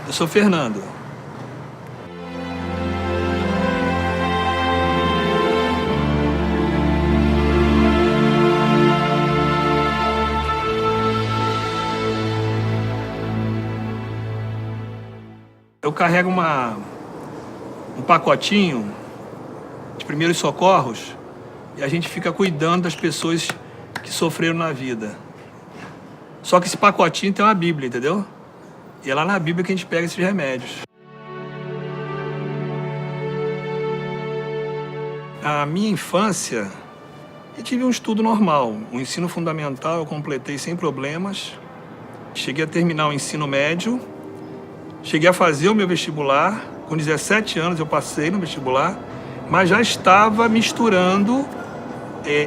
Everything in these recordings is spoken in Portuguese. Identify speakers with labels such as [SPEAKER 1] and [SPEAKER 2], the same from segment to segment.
[SPEAKER 1] Eu sou Fernando. Eu carrego um pacotinho de primeiros socorros e a gente fica cuidando das pessoas que sofreram na vida. Só que esse pacotinho tem uma Bíblia, entendeu? E é lá na Bíblia que a gente pega esses remédios. A minha infância, eu tive um estudo normal. O ensino fundamental eu completei sem problemas. Cheguei a terminar o ensino médio. Cheguei a fazer o meu vestibular. Com 17 anos eu passei no vestibular. Mas já estava misturando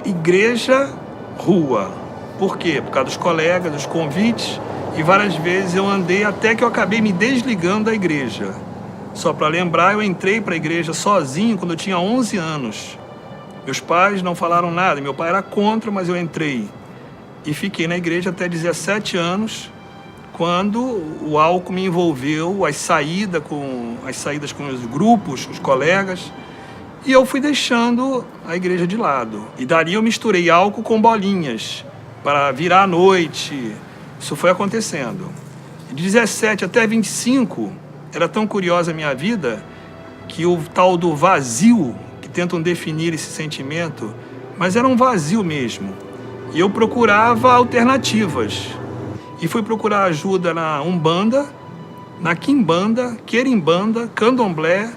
[SPEAKER 1] igreja-rua. Por quê? Por causa dos colegas, dos convites. E várias vezes eu andei até que eu acabei me desligando da igreja. Só para lembrar, eu entrei para a igreja sozinho quando eu tinha 11 anos. Meus pais não falaram nada. Meu pai era contra, mas eu entrei. E fiquei na igreja até 17 anos, quando o álcool me envolveu, as saídas com os grupos, os colegas, e eu fui deixando a igreja de lado. E dali eu misturei álcool com bolinhas, para virar à noite. Isso foi acontecendo. De 17 até 25, era tão curiosa a minha vida, que o tal do vazio, que tentam definir esse sentimento, mas era um vazio mesmo. E eu procurava alternativas. E fui procurar ajuda na Umbanda, na Quimbanda, Querimbanda, Candomblé,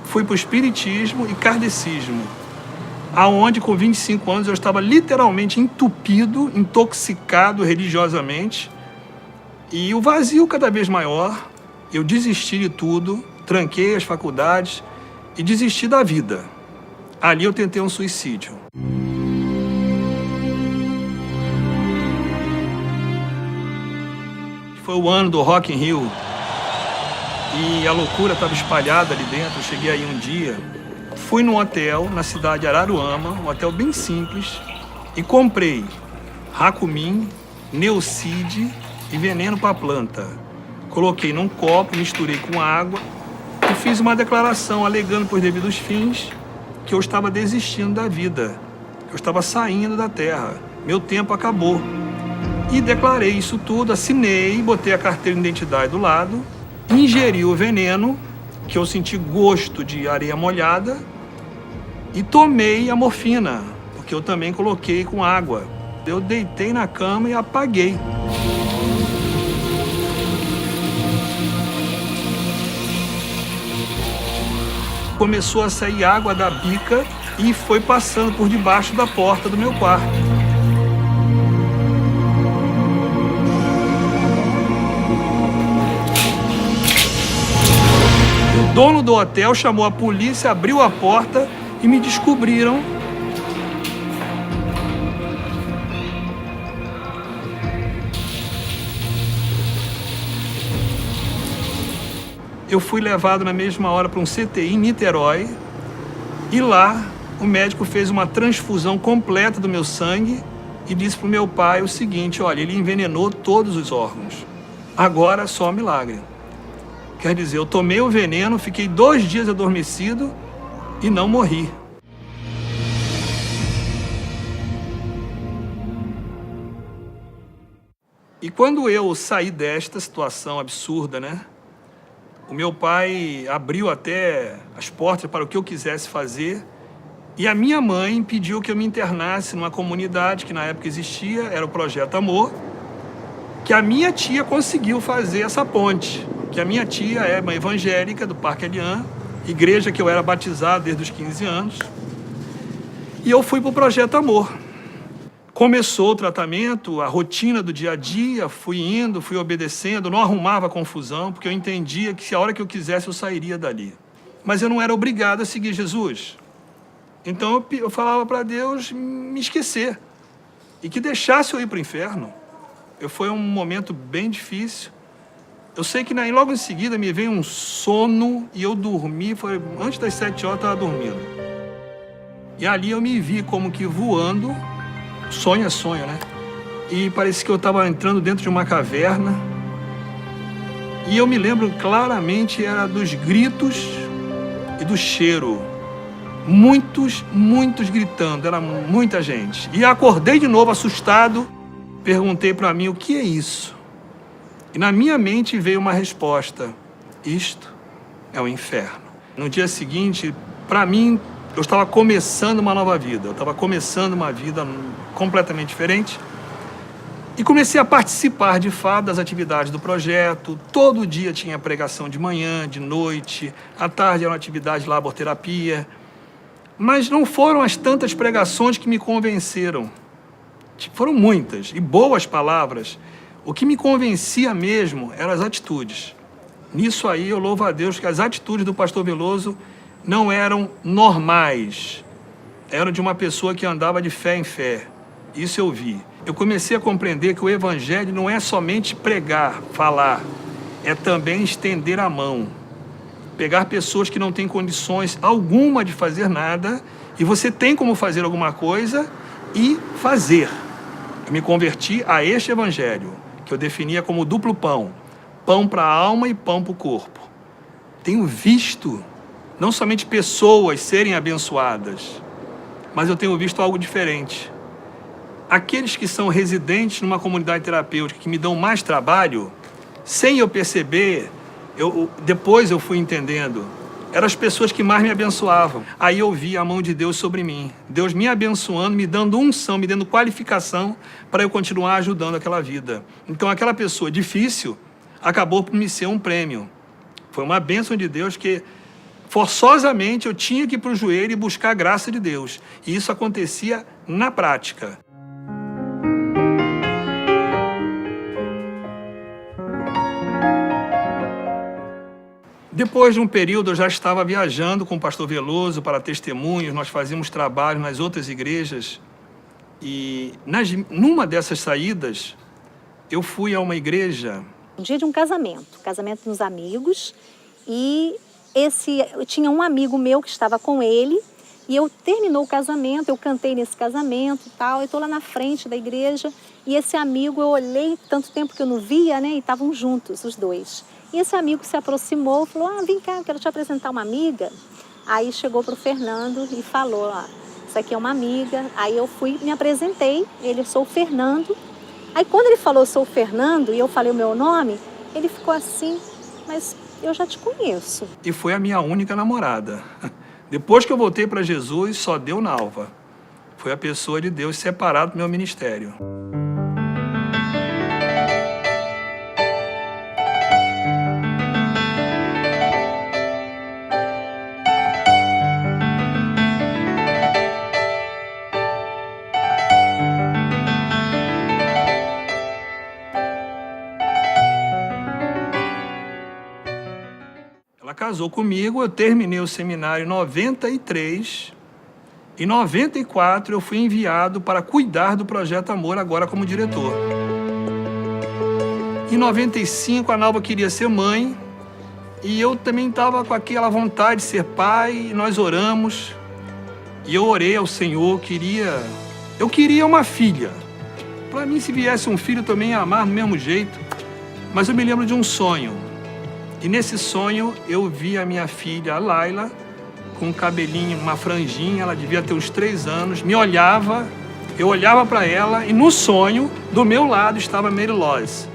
[SPEAKER 1] fui para o Espiritismo e Kardecismo, aonde com 25 anos eu estava literalmente entupido, intoxicado religiosamente, e o vazio cada vez maior. Eu desisti de tudo, tranquei as faculdades e desisti da vida. Ali eu tentei um suicídio. Foi o ano do Rock in Rio e a loucura estava espalhada ali dentro. Eu cheguei aí um dia, fui num hotel na cidade de Araruama, um hotel bem simples, e comprei Racumin, Neucid e veneno para planta. Coloquei num copo, misturei com água e fiz uma declaração alegando por devidos fins que eu estava desistindo da vida, eu estava saindo da terra, meu tempo acabou. E declarei isso tudo, assinei, botei a carteira de identidade do lado, ingeri o veneno, que eu senti gosto de areia molhada, e tomei a morfina, porque eu também coloquei com água. Eu deitei na cama e apaguei. Começou a sair água da bica e foi passando por debaixo da porta do meu quarto. O dono do hotel chamou a polícia, abriu a porta e me descobriram. Eu fui levado na mesma hora para um CTI em Niterói e lá o médico fez uma transfusão completa do meu sangue e disse para o meu pai o seguinte: olha, ele envenenou todos os órgãos. Agora só milagre. Quer dizer, eu tomei o veneno, fiquei 2 dias adormecido e não morri. E quando eu saí desta situação absurda, né? O meu pai abriu até as portas para o que eu quisesse fazer. E a minha mãe pediu que eu me internasse numa comunidade que na época existia, era o Projeto Amor, que a minha tia conseguiu fazer essa ponte. Que a minha tia é uma evangélica do Parque Elian, igreja que eu era batizado desde os 15 anos. E eu fui para o Projeto Amor. Começou o tratamento, a rotina do dia a dia, fui indo, fui obedecendo, não arrumava confusão, porque eu entendia que se a hora que eu quisesse eu sairia dali. Mas eu não era obrigado a seguir Jesus. Então eu falava para Deus me esquecer e que deixasse eu ir para o inferno. Foi um momento bem difícil. Eu sei que logo em seguida me veio um sono e eu dormi, antes das 7 horas eu estava dormindo. E ali eu me vi como que voando, sonho é sonho, né? E parecia que eu estava entrando dentro de uma caverna E eu me lembro claramente, era dos gritos e do cheiro. Muitos gritando, era muita gente. E acordei de novo assustado, perguntei para mim, o que é isso? E na minha mente veio uma resposta, isto é o inferno. No dia seguinte, para mim, eu estava começando uma nova vida, eu estava começando uma vida completamente diferente. E comecei a participar, de fato, das atividades do projeto. Todo dia tinha pregação de manhã, de noite, à tarde era uma atividade de laborterapia. Mas não foram as tantas pregações que me convenceram. Foram muitas, e boas palavras. O que me convencia mesmo eram as atitudes. Nisso aí eu louvo a Deus que as atitudes do pastor Veloso não eram normais. Eram de uma pessoa que andava de fé em fé. Isso eu vi. Eu comecei a compreender que o evangelho não é somente pregar, falar, é também estender a mão. Pegar pessoas que não têm condições alguma de fazer nada e você tem como fazer alguma coisa e fazer. Eu me converti a este evangelho, que eu definia como duplo pão. Pão para a alma e pão para o corpo. Tenho visto não somente pessoas serem abençoadas, mas eu tenho visto algo diferente. Aqueles que são residentes numa comunidade terapêutica que me dão mais trabalho, sem eu perceber, depois eu fui entendendo, eram as pessoas que mais me abençoavam. Aí eu vi a mão de Deus sobre mim. Deus me abençoando, me dando unção, me dando qualificação para eu continuar ajudando aquela vida. Então aquela pessoa difícil acabou por me ser um prêmio. Foi uma bênção de Deus que forçosamente eu tinha que ir para o joelho e buscar a graça de Deus. E isso acontecia na prática. Depois de um período, eu já estava viajando com o pastor Veloso para testemunhos, nós fazíamos trabalho nas outras igrejas. E numa dessas saídas, eu fui a uma igreja.
[SPEAKER 2] Um dia de um casamento nos amigos, e tinha um amigo meu que estava com ele, e terminou o casamento, eu cantei nesse casamento e tal, eu estou lá na frente da igreja, e esse amigo, eu olhei, tanto tempo que eu não via, né, e estavam juntos, os dois. E esse amigo se aproximou, falou, vem cá, eu quero te apresentar uma amiga. Aí chegou para o Fernando e falou, isso aqui é uma amiga. Aí eu fui, me apresentei, eu sou o Fernando. Aí quando ele falou, sou o Fernando, e eu falei o meu nome, ele ficou assim, mas eu já te conheço.
[SPEAKER 1] E foi a minha única namorada. Depois que eu voltei para Jesus, só deu Nalva. Foi a pessoa de Deus separada do meu ministério. Ela casou comigo, eu terminei o seminário em 93. Em 94 eu fui enviado para cuidar do Projeto Amor, agora como diretor. Em 95 a Nalva queria ser mãe e eu também estava com aquela vontade de ser pai, e nós oramos. E eu orei ao Senhor, eu queria uma filha. Para mim, se viesse um filho, eu também ia amar do mesmo jeito. Mas eu me lembro de um sonho. E nesse sonho eu vi a minha filha, a Laila, com um cabelinho, uma franjinha, ela devia ter uns 3 anos, me olhava, eu olhava para ela e no sonho, do meu lado, estava a Mary Lois.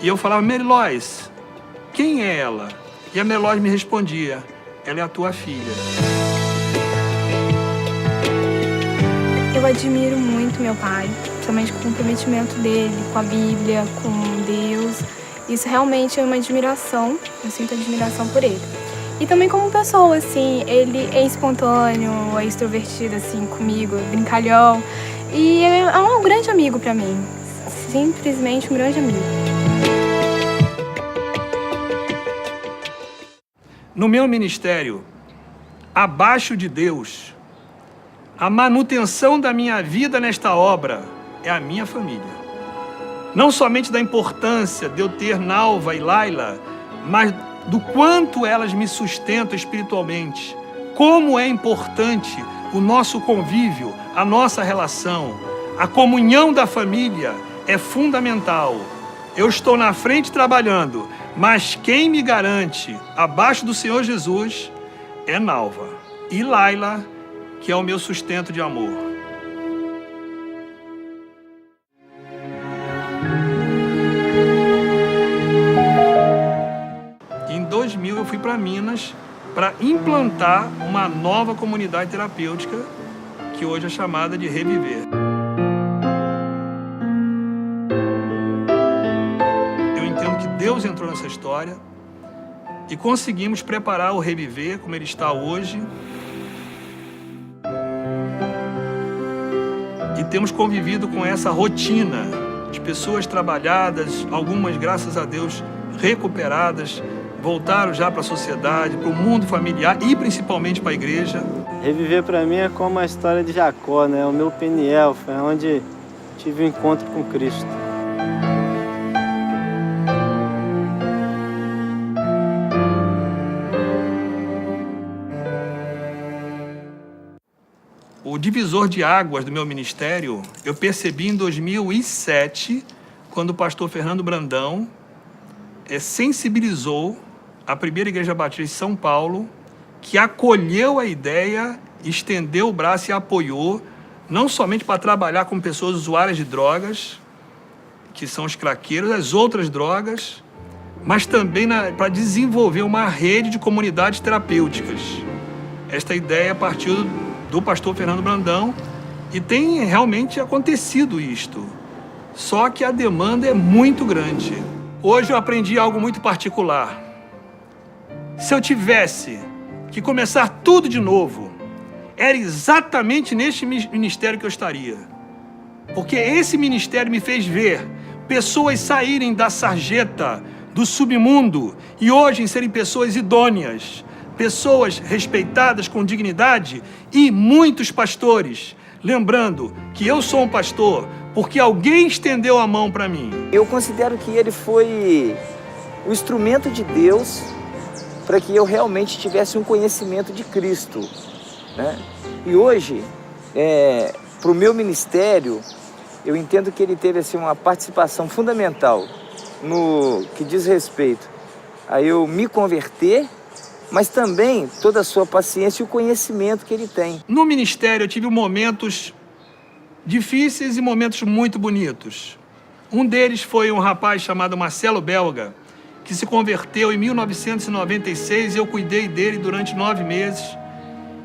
[SPEAKER 1] E eu falava, Mary Lois, quem é ela? E a Mary Lois me respondia, ela é a tua filha.
[SPEAKER 3] Eu admiro muito meu pai, principalmente com o comprometimento dele, com a Bíblia, com Deus. Isso realmente é uma admiração, eu sinto admiração por ele. E também como pessoa, assim, ele é espontâneo, é extrovertido, assim, comigo, brincalhão. E é um grande amigo pra mim, simplesmente um grande amigo.
[SPEAKER 1] No meu ministério, abaixo de Deus, a manutenção da minha vida nesta obra é a minha família. Não somente da importância de eu ter Nalva e Laila, mas do quanto elas me sustentam espiritualmente. Como é importante o nosso convívio, a nossa relação. A comunhão da família é fundamental. Eu estou na frente trabalhando, Mas quem me garante abaixo do Senhor Jesus é Nalva e Laila, que é o meu sustento de amor. Em 2000 eu fui para Minas para implantar uma nova comunidade terapêutica que hoje é chamada de Reviver. Eu entendo que Deus entrou nessa história e conseguimos preparar o Reviver como ele está hoje. E temos convivido com essa rotina de pessoas trabalhadas, algumas, graças a Deus, recuperadas, voltaram já para a sociedade, para o mundo familiar e principalmente para a igreja.
[SPEAKER 4] Reviver para mim é como a história de Jacó, né? O meu Peniel, foi onde tive um encontro com Cristo.
[SPEAKER 1] O divisor de águas do meu ministério, eu percebi em 2007, quando o pastor Fernando Brandão sensibilizou a primeira Igreja Batista de São Paulo, que acolheu a ideia, estendeu o braço e apoiou, não somente para trabalhar com pessoas usuárias de drogas, que são os craqueiros, as outras drogas, mas também para desenvolver uma rede de comunidades terapêuticas. Esta ideia partiu do pastor Fernando Brandão e tem realmente acontecido isto. Só que a demanda é muito grande. Hoje eu aprendi algo muito particular. Se eu tivesse que começar tudo de novo, era exatamente neste ministério que eu estaria. Porque esse ministério me fez ver pessoas saírem da sarjeta, do submundo, e hoje serem pessoas idôneas, pessoas respeitadas com dignidade, e muitos pastores. Lembrando que eu sou um pastor porque alguém estendeu a mão para mim.
[SPEAKER 5] Eu considero que ele foi o instrumento de Deus para que eu realmente tivesse um conhecimento de Cristo, né? E hoje, para o meu ministério, eu entendo que ele teve assim, uma participação fundamental no que diz respeito a eu me converter, mas também toda a sua paciência e o conhecimento que ele tem.
[SPEAKER 1] No ministério eu tive momentos difíceis e momentos muito bonitos. Um deles foi um rapaz chamado Marcelo Belga, que se converteu em 1996 e eu cuidei dele durante 9 meses.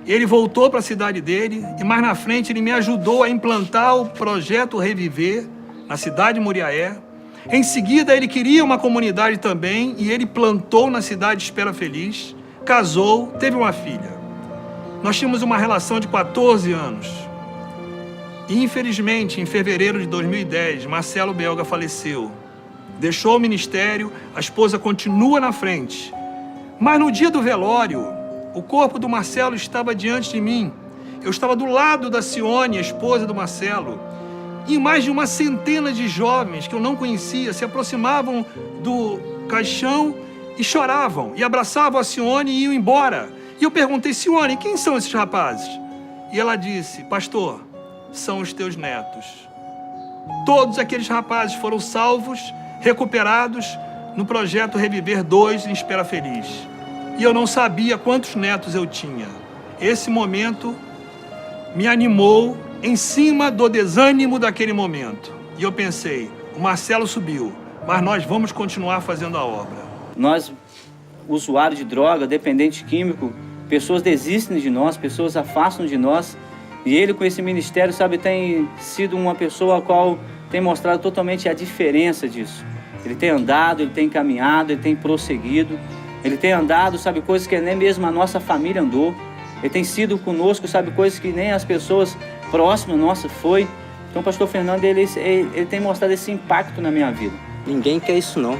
[SPEAKER 1] Ele voltou para a cidade dele e mais na frente ele me ajudou a implantar o projeto Reviver na cidade de Muriaé. Em seguida ele queria uma comunidade também e ele plantou na cidade de Espera Feliz, casou, teve uma filha. Nós tínhamos uma relação de 14 anos. E infelizmente, em fevereiro de 2010, Marcelo Belga faleceu. Deixou o ministério, a esposa continua na frente. Mas no dia do velório, o corpo do Marcelo estava diante de mim. Eu estava do lado da Cione, a esposa do Marcelo. E mais de uma centena de jovens que eu não conhecia se aproximavam do caixão e choravam, e abraçavam a Cione e iam embora. E eu perguntei, Cione, quem são esses rapazes? E ela disse, pastor, são os teus netos. Todos aqueles rapazes foram salvos, recuperados no projeto Reviver 2 em Espera Feliz. E eu não sabia quantos netos eu tinha. Esse momento me animou em cima do desânimo daquele momento. E eu pensei, o Marcelo subiu, mas nós vamos continuar fazendo a obra.
[SPEAKER 6] Nós, usuários de droga, dependente químico, pessoas desistem de nós, pessoas afastam de nós. E ele, com esse ministério, sabe, tem sido uma pessoa a qual tem mostrado totalmente a diferença disso. Ele tem andado, ele tem caminhado, ele tem prosseguido. Ele tem andado, sabe, coisas que nem mesmo a nossa família andou. Ele tem sido conosco, sabe, coisas que nem as pessoas próximas nossas foi. Então o pastor Fernando, ele tem mostrado esse impacto na minha vida.
[SPEAKER 7] Ninguém quer isso não.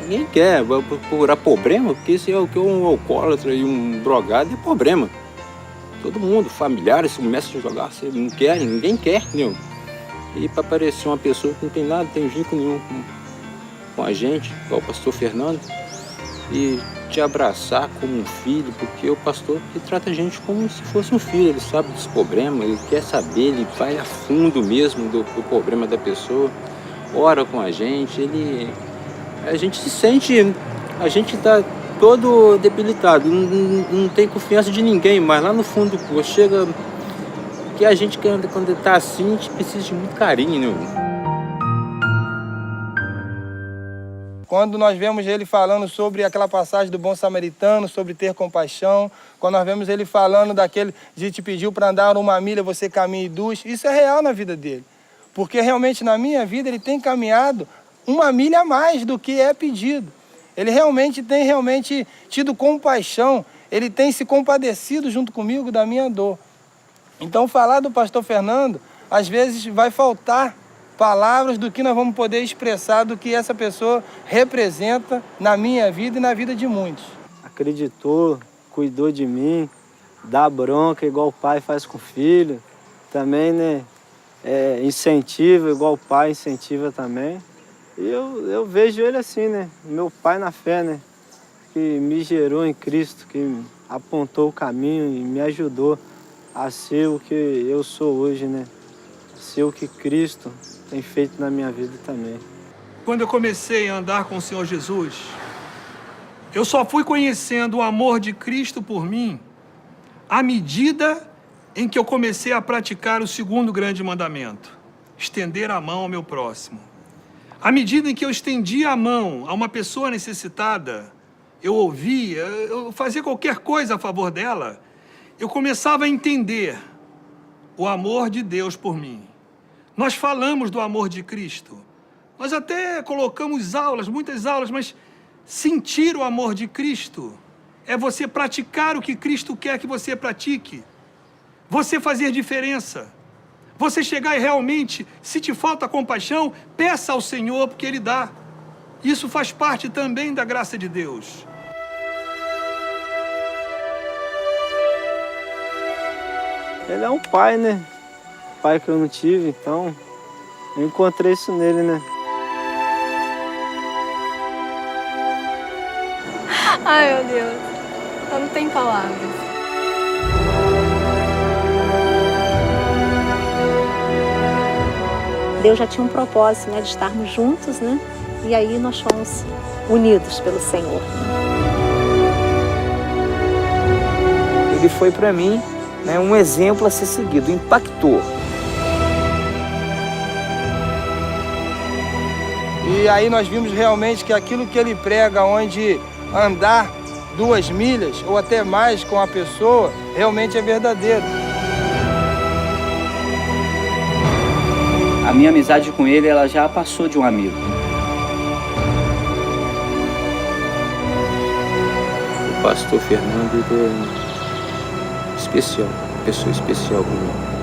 [SPEAKER 7] Ninguém quer procurar problema, porque se é o que um alcoólatra e um drogado é problema. Todo mundo, familiares, começa a jogar, você não quer, ninguém quer, entendeu? E para aparecer uma pessoa que não tem nada, não tem vínculo nenhum com a gente, igual o pastor Fernando, e te abraçar como um filho, porque o pastor que trata a gente como se fosse um filho, ele sabe dos problemas, ele quer saber, ele vai a fundo mesmo do problema da pessoa, ora com a gente, ele a gente se sente, a gente está todo debilitado, não tem confiança de ninguém, mas lá no fundo do poço chega que a gente, quando está assim, a gente precisa de muito carinho, né?
[SPEAKER 8] Quando nós vemos ele falando sobre aquela passagem do bom samaritano, sobre ter compaixão, quando nós vemos ele falando daquele de te pediu para andar 1 milha, você caminha e 2, isso é real na vida dele. Porque realmente na minha vida ele tem caminhado 1 milha a mais do que é pedido. Ele tem tido compaixão, ele tem se compadecido junto comigo da minha dor. Então falar do pastor Fernando, às vezes vai faltar palavras do que nós vamos poder expressar do que essa pessoa representa na minha vida e na vida de muitos.
[SPEAKER 4] Acreditou, cuidou de mim, dá bronca igual o pai faz com o filho. Também, né, incentiva igual o pai incentiva também. E eu vejo ele assim, né, meu pai na fé, né, que me gerou em Cristo, que apontou o caminho e me ajudou a ser o que eu sou hoje, né, ser o que Cristo tem feito na minha vida também.
[SPEAKER 1] Quando eu comecei a andar com o Senhor Jesus, eu só fui conhecendo o amor de Cristo por mim à medida em que eu comecei a praticar o 2º grande mandamento, estender a mão ao meu próximo. À medida em que eu estendia a mão a uma pessoa necessitada, eu ouvia, eu fazia qualquer coisa a favor dela, eu começava a entender o amor de Deus por mim. Nós falamos do amor de Cristo. Nós até colocamos aulas, muitas aulas, mas sentir o amor de Cristo é você praticar o que Cristo quer que você pratique. Você fazer diferença. Você chegar e realmente, se te falta compaixão, peça ao Senhor porque Ele dá. Isso faz parte também da graça de Deus.
[SPEAKER 4] Ele é um pai, né? Pai que eu não tive, então eu encontrei isso nele, né?
[SPEAKER 3] Ai, meu Deus, eu não tenho palavras.
[SPEAKER 2] Deus já tinha um propósito, né, de estarmos juntos, né? E aí nós fomos unidos pelo Senhor.
[SPEAKER 5] Ele foi para mim, né, um exemplo a ser seguido, impactou.
[SPEAKER 8] E aí nós vimos realmente que aquilo que ele prega, onde andar 2 milhas ou até mais com a pessoa, realmente é verdadeiro.
[SPEAKER 6] A minha amizade com ele, ela já passou de um amigo.
[SPEAKER 7] O pastor Fernando é especial, pessoa especial para mim.